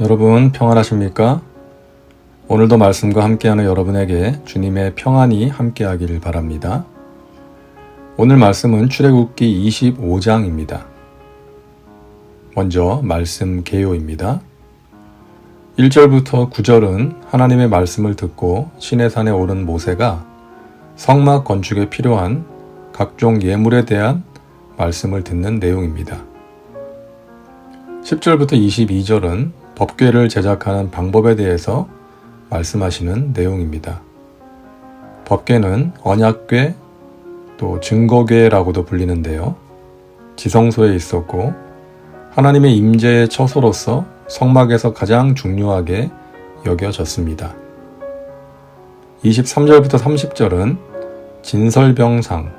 여러분 평안하십니까? 오늘도 말씀과 함께하는 여러분에게 주님의 평안이 함께하기를 바랍니다. 오늘 말씀은 출애굽기 25장입니다. 먼저 말씀 개요입니다. 1절부터 9절은 하나님의 말씀을 듣고 시내산에 오른 모세가 성막 건축에 필요한 각종 예물에 대한 말씀을 듣는 내용입니다. 10절부터 22절은 법궤를 제작하는 방법에 대해서 말씀하시는 내용입니다. 법궤는 언약궤 또 증거궤라고도 불리는데요. 지성소에 있었고 하나님의 임재의 처소로서 성막에서 가장 중요하게 여겨졌습니다. 23절부터 30절은 진설병상,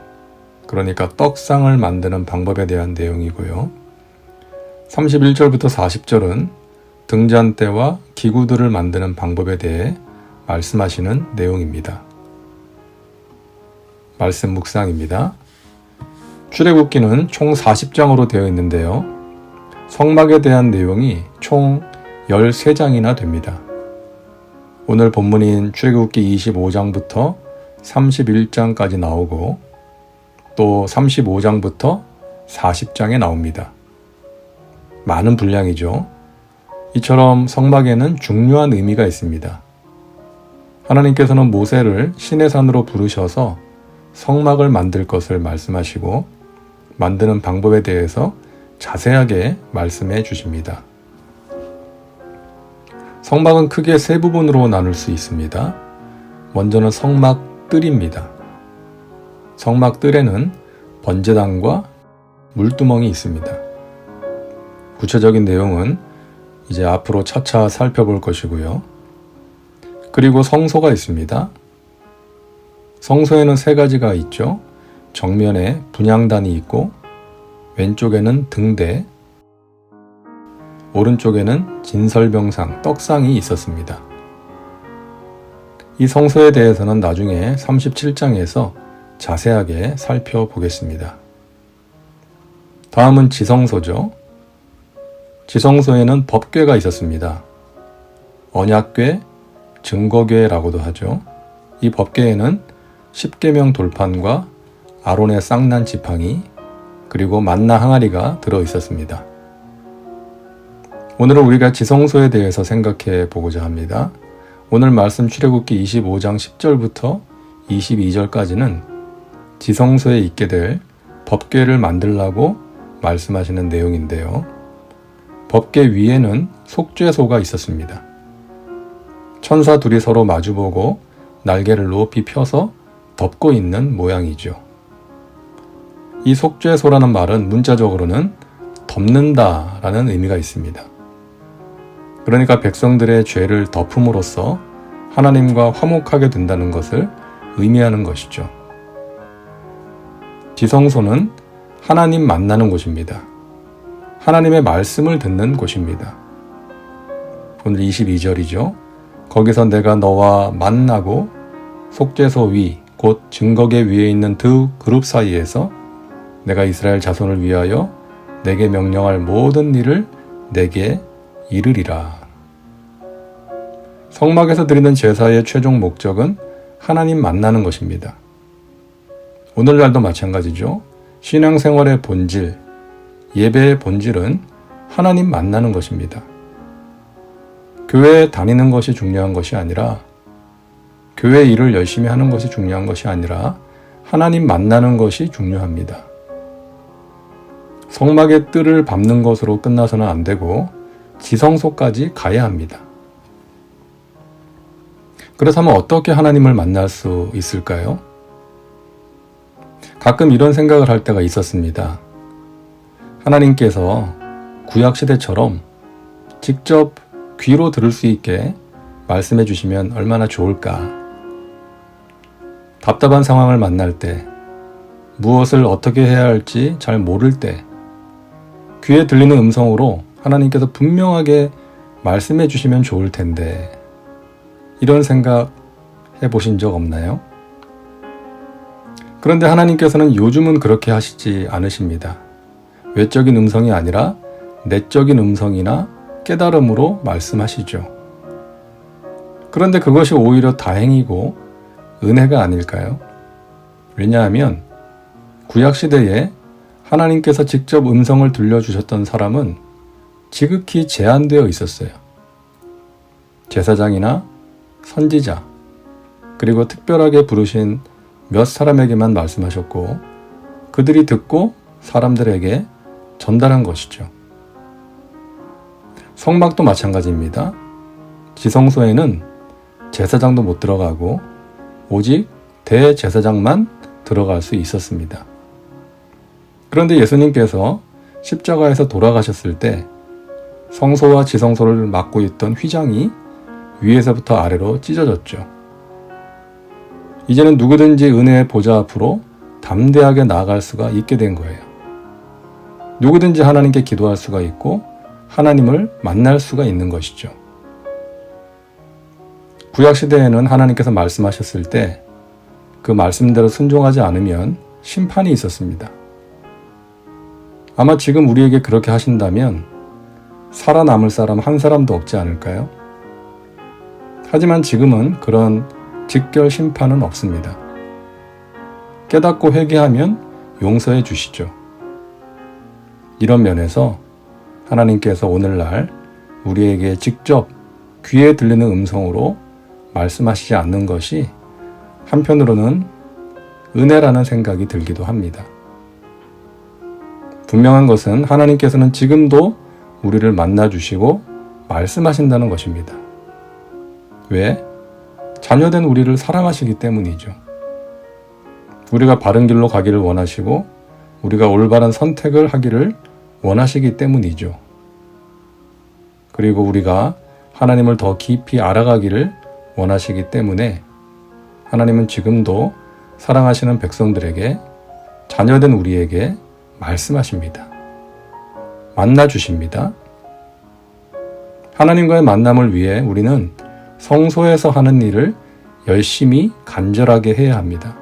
그러니까 떡상을 만드는 방법에 대한 내용이고요. 31절부터 40절은 등잔대와 기구들을 만드는 방법에 대해 말씀하시는 내용입니다. 말씀 묵상입니다. 출애굽기는 총 40장으로 되어 있는데요. 성막에 대한 내용이 총 13장이나 됩니다. 오늘 본문인 출애굽기 25장부터 31장까지 나오고 또 35장부터 40장에 나옵니다. 많은 분량이죠. 이처럼 성막에는 중요한 의미가 있습니다. 하나님께서는 모세를 시내산으로 부르셔서 성막을 만들 것을 말씀하시고 만드는 방법에 대해서 자세하게 말씀해 주십니다. 성막은 크게 세 부분으로 나눌 수 있습니다. 먼저는 성막 뜰입니다. 성막 뜰에는 번제단과 물두멍이 있습니다. 구체적인 내용은 이제 앞으로 차차 살펴볼 것이고요. 그리고 성소가 있습니다. 성소에는 세 가지가 있죠. 정면에 분향단이 있고 왼쪽에는 등대, 오른쪽에는 진설병상, 떡상이 있었습니다. 이 성소에 대해서는 나중에 37장에서 자세하게 살펴보겠습니다. 다음은 지성소죠. 지성소에는 법궤가 있었습니다. 언약궤, 증거궤라고도 하죠. 이 법궤에는 십계명 돌판과 아론의 쌍난 지팡이 그리고 만나 항아리가 들어 있었습니다. 오늘은 우리가 지성소에 대해서 생각해 보고자 합니다. 오늘 말씀 출애굽기 25장 10절부터 22절까지는 지성소에 있게 될 법궤를 만들라고 말씀하시는 내용인데요. 법궤 위에는 속죄소가 있었습니다. 천사 둘이 서로 마주보고 날개를 높이 펴서 덮고 있는 모양이죠. 이 속죄소라는 말은 문자적으로는 덮는다라는 의미가 있습니다. 그러니까 백성들의 죄를 덮음으로써 하나님과 화목하게 된다는 것을 의미하는 것이죠. 지성소는 하나님 만나는 곳입니다. 하나님의 말씀을 듣는 곳입니다. 오늘 22절이죠. 거기서 내가 너와 만나고 속죄소 위, 곧 증거궤 위에 있는 두 그룹 사이에서 내가 이스라엘 자손을 위하여 내게 명령할 모든 일을 내게 이르리라. 성막에서 드리는 제사의 최종 목적은 하나님 만나는 것입니다. 오늘날도 마찬가지죠. 신앙생활의 본질, 예배의 본질은 하나님 만나는 것입니다. 교회에 다니는 것이 중요한 것이 아니라 교회 일을 열심히 하는 것이 중요한 것이 아니라 하나님 만나는 것이 중요합니다. 성막의 뜰을 밟는 것으로 끝나서는 안 되고 지성소까지 가야 합니다. 그렇다면 어떻게 하나님을 만날 수 있을까요? 가끔 이런 생각을 할 때가 있었습니다. 하나님께서 구약시대처럼 직접 귀로 들을 수 있게 말씀해 주시면 얼마나 좋을까. 답답한 상황을 만날 때, 무엇을 어떻게 해야 할지 잘 모를 때, 귀에 들리는 음성으로 하나님께서 분명하게 말씀해 주시면 좋을 텐데, 이런 생각 해보신 적 없나요? 그런데 하나님께서는 요즘은 그렇게 하시지 않으십니다. 외적인 음성이 아니라 내적인 음성이나 깨달음으로 말씀하시죠. 그런데 그것이 오히려 다행이고 은혜가 아닐까요? 왜냐하면 구약시대에 하나님께서 직접 음성을 들려주셨던 사람은 지극히 제한되어 있었어요. 제사장이나 선지자, 그리고 특별하게 부르신 몇 사람에게만 말씀하셨고 그들이 듣고 사람들에게 전달한 것이죠. 성막도 마찬가지입니다. 지성소에는 제사장도 못 들어가고 오직 대제사장만 들어갈 수 있었습니다. 그런데 예수님께서 십자가에서 돌아가셨을 때 성소와 지성소를 막고 있던 휘장이 위에서부터 아래로 찢어졌죠. 이제는 누구든지 은혜의 보좌 앞으로 담대하게 나아갈 수가 있게 된 거예요. 누구든지 하나님께 기도할 수가 있고 하나님을 만날 수가 있는 것이죠. 구약시대에는 하나님께서 말씀하셨을 때 그 말씀대로 순종하지 않으면 심판이 있었습니다. 아마 지금 우리에게 그렇게 하신다면 살아남을 사람 한 사람도 없지 않을까요? 하지만 지금은 그런 직결 심판은 없습니다. 깨닫고 회개하면 용서해 주시죠. 이런 면에서 하나님께서 오늘날 우리에게 직접 귀에 들리는 음성으로 말씀하시지 않는 것이 한편으로는 은혜라는 생각이 들기도 합니다. 분명한 것은 하나님께서는 지금도 우리를 만나주시고 말씀하신다는 것입니다. 왜? 자녀된 우리를 사랑하시기 때문이죠. 우리가 바른 길로 가기를 원하시고 우리가 올바른 선택을 하기를 원하시기 때문이죠. 그리고 우리가 하나님을 더 깊이 알아가기를 원하시기 때문에 하나님은 지금도 사랑하시는 백성들에게 자녀된 우리에게 말씀하십니다. 만나주십니다. 하나님과의 만남을 위해 우리는 성소에서 하는 일을 열심히 간절하게 해야 합니다.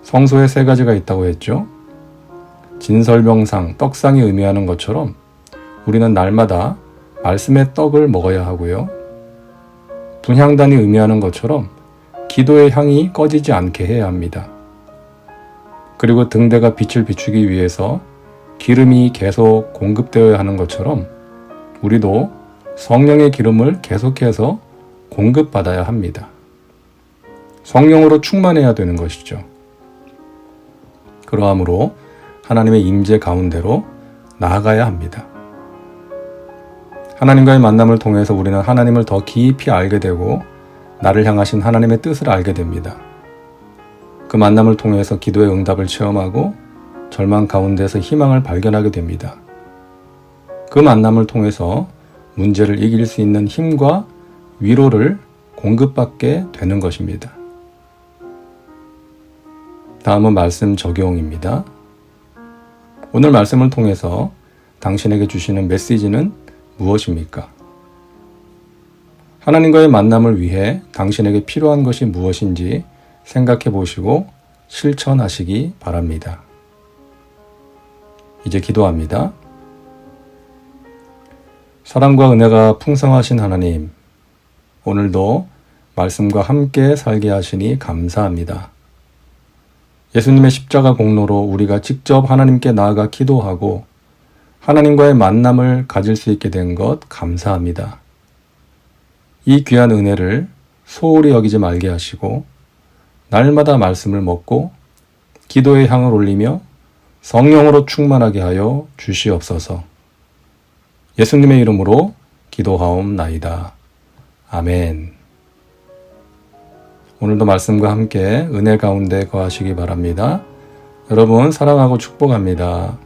성소에 3가지가 있다고 했죠. 진설명상, 떡상이 의미하는 것처럼 우리는 날마다 말씀의 떡을 먹어야 하고요. 분향단이 의미하는 것처럼 기도의 향이 꺼지지 않게 해야 합니다. 그리고 등대가 빛을 비추기 위해서 기름이 계속 공급되어야 하는 것처럼 우리도 성령의 기름을 계속해서 공급받아야 합니다. 성령으로 충만해야 되는 것이죠. 그러함으로 하나님의 임재 가운데로 나아가야 합니다. 하나님과의 만남을 통해서 우리는 하나님을 더 깊이 알게 되고 나를 향하신 하나님의 뜻을 알게 됩니다. 그 만남을 통해서 기도의 응답을 체험하고 절망 가운데서 희망을 발견하게 됩니다. 그 만남을 통해서 문제를 이길 수 있는 힘과 위로를 공급받게 되는 것입니다. 다음은 말씀 적용입니다. 오늘 말씀을 통해서 당신에게 주시는 메시지는 무엇입니까? 하나님과의 만남을 위해 당신에게 필요한 것이 무엇인지 생각해 보시고 실천하시기 바랍니다. 이제 기도합니다. 사랑과 은혜가 풍성하신 하나님, 오늘도 말씀과 함께 살게 하시니 감사합니다. 예수님의 십자가 공로로 우리가 직접 하나님께 나아가 기도하고 하나님과의 만남을 가질 수 있게 된 것 감사합니다. 이 귀한 은혜를 소홀히 여기지 말게 하시고 날마다 말씀을 먹고 기도의 향을 올리며 성령으로 충만하게 하여 주시옵소서. 예수님의 이름으로 기도하옵나이다. 아멘. 오늘도 말씀과 함께 은혜 가운데 거하시기 바랍니다. 여러분 사랑하고 축복합니다.